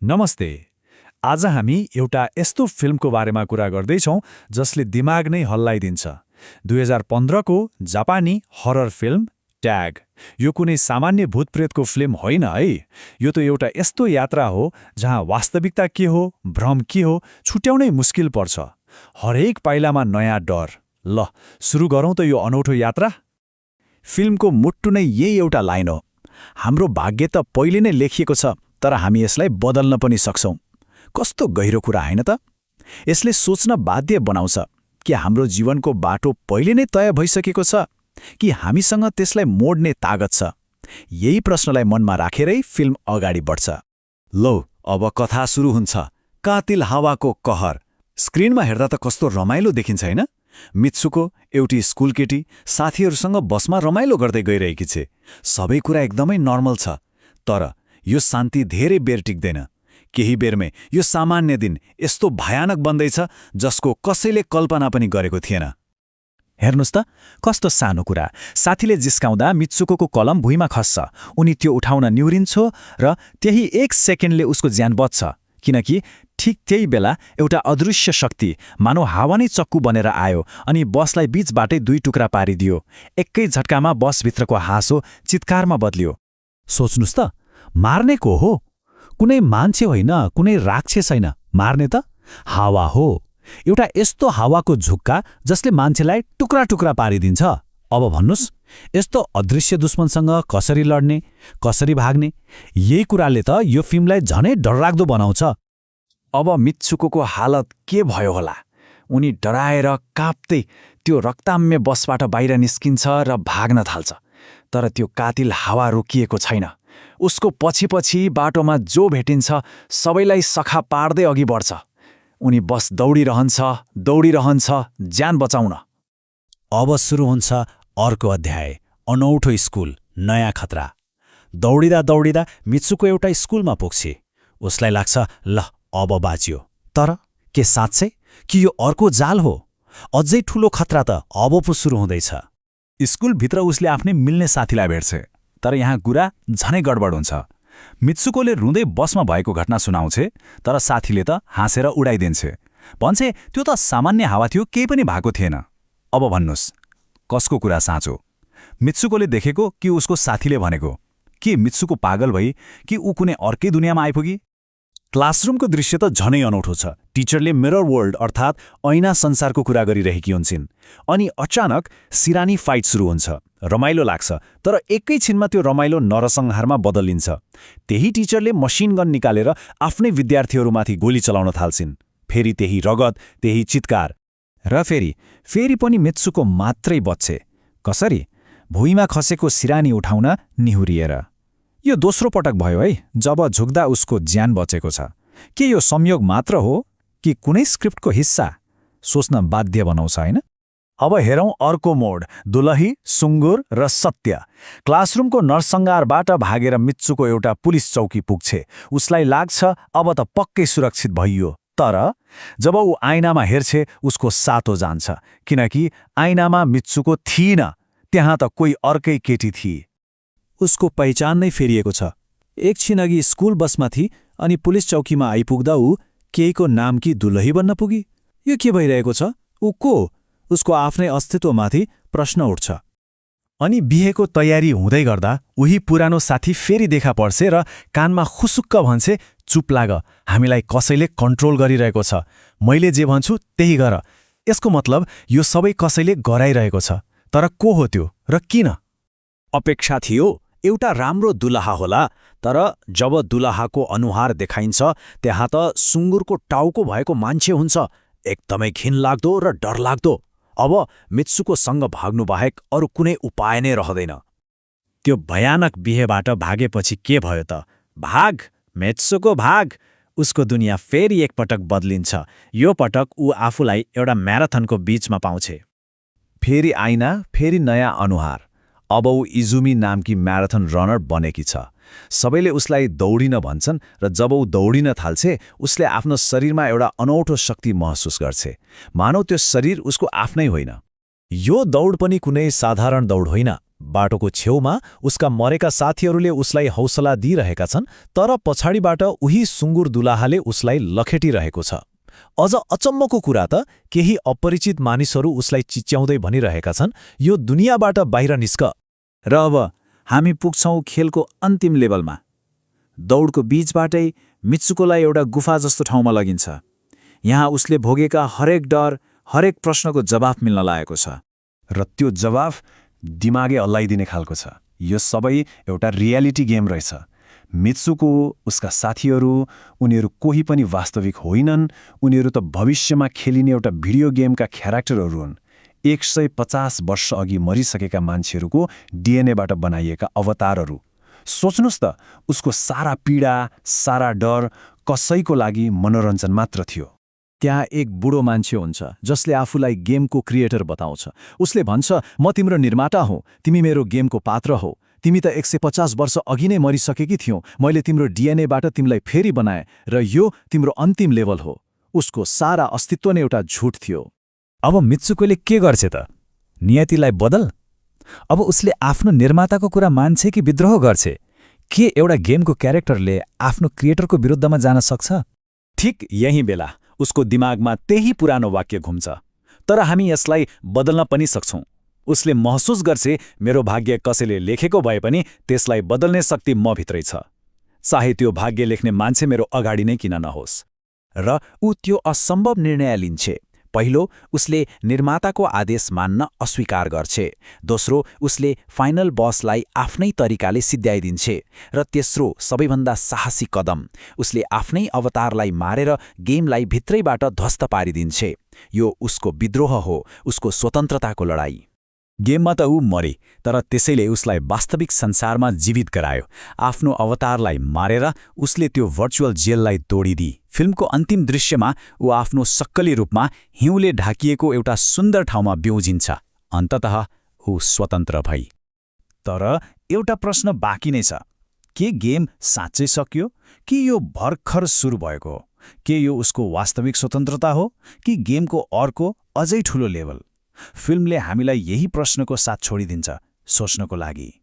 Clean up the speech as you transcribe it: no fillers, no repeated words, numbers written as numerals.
नमस्ते। आज हामी एउटा यस्तो फिल्मको बारेमा कुरा गर्दैछौँ जसले दिमाग नै हल्लाइदिन्छ। 2015 को जापानी हरर फिल्म ट्याग। यो कुनै सामान्य भूतप्रेतको फिल्म होइन है। यो त एउटा यस्तो यात्रा हो जहाँ वास्तविकता के हो, भ्रम के हो, छुट्याउनै मुस्किल पर्छ। हरेक पाइलामा नयाँ डर। ल, सुरु गरौँ त यो अनौठो यात्रा। फिल्मको मुट्टु नै यही एउटा लाइन हो, हाम्रो भाग्य त पहिले नै लेखिएको छ, तर हामी यसलाई बदल्न पनि सक्छौं। कस्तो गहिरो कुरा होइन त? यसले सोच्न बाध्य बनाउँछ कि हाम्रो जीवनको बाटो पहिले नै तय भइसकेको छ कि हामीसँग त्यसलाई मोड्ने तागत छ। यही प्रश्नलाई मनमा राखेरै फिल्म अगाडि बढ्छ। लो, अब कथा सुरु हुन्छ। कातिल हावाको कहर। स्क्रिनमा हेर्दा त कस्तो रमाइलो देखिन्छ हैन? मित्सुको एउटी स्कुल केटी साथीहरूसँग बसमा रमाइलो गर्दै गइरहेकी छे। सबै कुरा एकदमै नर्मल छ, तर यो शान्ति धेरै बेर टिक्दैन। केही बेरमै यो सामान्य दिन यस्तो भयानक बन्दैछ जसको कसैले कल्पना पनि गरेको थिएन। हेर्नुस् त, कस्तो सानो कुरा। साथीले जिस्काउँदा मित्सुकोको कलम भुइँमा खस्छ। उनी त्यो उठाउन निहुरिन्छ र त्यही एक सेकेन्डले उसको ज्यान बच्छ, किनकि ठिक त्यही बेला एउटा अदृश्य शक्ति मानव हावा नै चक्कु बनेर आयो अनि बसलाई बीचबाटै दुई टुक्रा पारिदियो। एकै झट्कामा बसभित्रको हाँसो चित्कारमा बदलियो। सोच्नुस् त, मार्ने को हो? कुनै मान्छे होइन, कुनै राक्षस होइन। मार्ने त हावा हो। एउटा यस्तो हावाको झुक्का जसले मान्छेलाई टुक्रा टुक्रा पारिदिन्छ। अब भन्नुस्, यस्तो अदृश्य दुश्मनसँग कसरी लड्ने, कसरी भाग्ने? यही कुराले त यो फिल्मलाई झनै डरलाग्दो बनाउँछ। अब मित्सुकोको हालत के भयो होला? उनी डराएर काप्दै त्यो रक्ताम्य बसबाट बाहिर निस्किन्छ र भाग्न थाल्छ। तर त्यो कातिल हावा रोकिएको छैन। उसको पछि बाटोमा जो भेटिन्छ सबैलाई सखा पार्दै अघि बढ्छ। उनी बस दौडिरहन्छ ज्यान बचाउन। अब सुरु हुन्छ अर्को अध्याय। अनौठो स्कुल, नयाँ खतरा। दौडिँदा मित्सुको एउटा स्कुलमा पुग्छ। उसलाई लाग्छ, ल अब बाँचियो। तर के साँच्चै कि यो अर्को जाल हो? अझै ठूलो खतरा त अब पो सुरु हुँदैछ। स्कुलभित्र उसले आफ्नै मिल्ने साथीलाई भेट्छ, तर यहाँ कुरा झनै गडबड हुन्छ। मित्सुकोले रुँदै बसमा भएको घटना सुनाउँछ, तर साथीले त हाँसेर उडाइदिन्छ। भन्छ त्यो त सामान्य हावा थियो, केही पनि भएको थिएन। अब भन्नुस्, कसको कुरा साँचो? मित्सुकोले देखेको कि उसको साथीले भनेको? के मित्सुको पागल भई कि ऊ कुनै अर्कै दुनियाँमा आइपुगी? क्लासरुमको दृश्य त झनै अनौठो छ। टिचरले मिरर वर्ल्ड अर्थात् ऐना संसारको कुरा गरिरहेकी हुन्छन्। अनि अचानक सिरानी फाइट सुरु हुन्छ। रमाइलो लाग्छ, तर एकैछिनमा त्यो रमाइलो नरसंहारमा बदलिन्छ। त्यही टिचरले मसिन गन निकालेर आफ्नै विद्यार्थीहरूमाथि गोली चलाउन थाल्छिन्। फेरि त्यही रगत, त्यही चित्कार। र फेरि पनि मित्सुको मात्रै बच्छ। कसरी? भुइँमा खसेको सिरानी उठाउन निहुरिएर। यो दोस्रो पटक भयो है जब झुक्दा उसको ज्यान बचेको छ। के यो संयोग मात्र हो कि कुनै स्क्रिप्टको हिस्सा? सोच्न बाध्य बनाउँछ हैन? अब हेरौँ अर्को मोड, दुलही, सुँगुर र सत्य। क्लासरुमको नरसंहारबाट भागेर मित्सुको एउटा पुलिस चौकी पुग्छ। उसलाई लाग्छ अब त पक्कै सुरक्षित भइयो। तर जब ऊ आइनामा हेर्छ, उसको सातो जान्छ, किनकि आइनामा मित्सुको थिएन, त्यहाँ त कोही अर्कै केटी थिए। उसको पहिचान नै फेरिएको छ। एकछिन अघि स्कुल बसमा थिए अनि पुलिस चौकीमा आइपुग्दा ऊ केहीको नाम कि दुलही बन्न पुगी। यो के भइरहेको छ? ऊ को? उसको आफ्नै अस्तित्वमाथि प्रश्न उठ्छ। अनि बिहेको तयारी हुँदै गर्दा उही पुरानो साथी फेरि देखा पर्छ र कानमा खुसुक्क भन्छ, चुप लाग, हामीलाई कसैले कन्ट्रोल गरिरहेको छ। मैले जे भन्छु त्यही गर। यसको मतलब यो सबै कसैले गराइरहेको छ। तर को हो त्यो र किन? अपेक्षा थियो एउटा राम्रो दुलहा होला, तर जब दुलहाको अनुहार देखाइन्छ त्यहाँ त सुँगुरको टाउको भएको मान्छे हुन्छ। एकदमै घिनलाग्दो र डरलाग्दो। अब मित्सुको सँग भाग्नु बाहेक अरू कुनै उपाय नै रहँदैन। त्यो भयानक बिहेबाट भागेपछि के भयो त? भाग, मित्सुको भाग। उसको दुनियाँ फेरि एकपटक बदलिन्छ। यो पटक ऊ आफूलाई एउटा म्याराथनको बीचमा पाउँछ। फेरि आइना, फेरि नयाँ अनुहार। अब ऊ इजुमी नामकी म्याराथन रनर बनेकी छ। सबैले उसलाई दौडिन भन्छन् र जब ऊ दौडिन थाल्छ, उसले आफ्नो शरीरमा एउटा अनौठो शक्ति महसुस गर्छ। मानौ त्यो शरीर उसको आफ्नै होइन। यो दौड पनि कुनै साधारण दौड होइन। बाटोको छेउमा उसका मरेका साथीहरूले उसलाई हौसला दिइरहेका छन्, तर पछाडिबाट उही सुँगुर दुलाहाले उसलाई लखेटिरहेको छ। अझ अचम्मको कुरा त केही अपरिचित मानिसहरू उसलाई चिच्याउँदै भनिरहेका छन्, यो दुनियाँबाट बाहिर निस्क। र अब हामी पुग्छौं खेलको अन्तिम लेभलमा। दौडको बीचबाटै मित्सुकोलाई एउटा गुफा जस्तो ठाउँमा लगिन्छ। यहाँ उसले भोगेका हरेक डर, हरेक प्रश्नको जवाफ मिल्न लागेको छ। र त्यो जवाफ दिमागे हल्लाइदिने खालको छ। यो सबै एउटा रियालिटी गेम रहेछ। मित्सुको, उसका साथीहरू, उनीहरू कोही पनि वास्तविक होइनन्। उनीहरू त भविष्यमा खेलिने एउटा भिडियो गेमका क्यारेक्टरहरू हुन्। 150 वर्ष अघि मरिसकेका मान्छेहरूको डिएनएबाट बनाइएका अवतारहरू। सोच्नुस् त, उसको सारा पीडा, सारा डर कसैको लागि मनोरञ्जन मात्र थियो। त्यहाँ एक बुढो मान्छे हुन्छ जसले आफूलाई गेमको क्रिएटर बताउँछ। उसले भन्छ, म तिम्रो निर्माता हौ, तिमी मेरो गेमको पात्र हौ। तिमी त 150 वर्ष अघि नै मरिसकेकी थियौ। मैले तिम्रो डिएनएबाट तिमीलाई फेरि बनाएँ र यो तिम्रो अन्तिम लेभल हो। उसको सारा अस्तित्व नै एउटा झुट थियो। अब मित्सुकोले के गर्छ त? नियतिलाई बदल? अब उसले आफ्नो निर्माताको कुरा मान्छे कि विद्रोह गर्छ? के एउटा गेमको क्यारेक्टरले आफ्नो क्रिएटरको विरुद्धमा जान सक्छ? ठिक यही बेला उसको दिमागमा त्यही पुरानो वाक्य घुम्छ। तर हामी यसलाई बदल्न पनि सक्छौं। उसले महसुस गर्छ, मेरो भाग्य कसैले लेखेको भए पनि त्यसलाई बदल्ने शक्ति म भित्रै छ। चाहे त्यो भाग्य लेख्ने मान्छे मेरो अगाडि नै किन नहोस्। र ऊ त्यो असम्भव निर्णय लिन्छे। पहिलो, उसले निर्माताको आदेश मान्न अस्वीकार गर्छे। दोस्रो, उसले फाइनल बसलाई आफ्नै तरिकाले सिद्ध्याइदिन्छे। र तेस्रो, सबैभन्दा साहसी कदम, उसले आफ्नै अवतारलाई मारेर गेमलाई भित्रैबाट ध्वस्त पारिदिन्छे। यो उसको विद्रोह हो, उसको स्वतन्त्रताको लडाईँ। गेममा त ऊ मरे, तर त्यसैले उसलाई वास्तविक संसारमा जीवित गरायो। आफ्नो अवतारलाई मारेर उसले त्यो भर्चुअल जेललाई तोडिदिए। फिल्मको अन्तिम दृश्यमा ऊ आफ्नो सक्कली रूपमा हिउँले ढाकिएको एउटा सुन्दर ठाउँमा बिउजिन्छ। अन्ततः ऊ स्वतन्त्र भई। तर एउटा प्रश्न बाँकी नै छ। के गेम साँच्चै सकियो, कि यो भर्खर सुरु भएको हो? के यो उसको वास्तविक स्वतन्त्रता हो, कि गेमको अर्को अझै ठूलो लेभल? फिल्मले हामीलाई यही प्रश्नको साथ छोडिदिन्छ, सोच्नको लागि।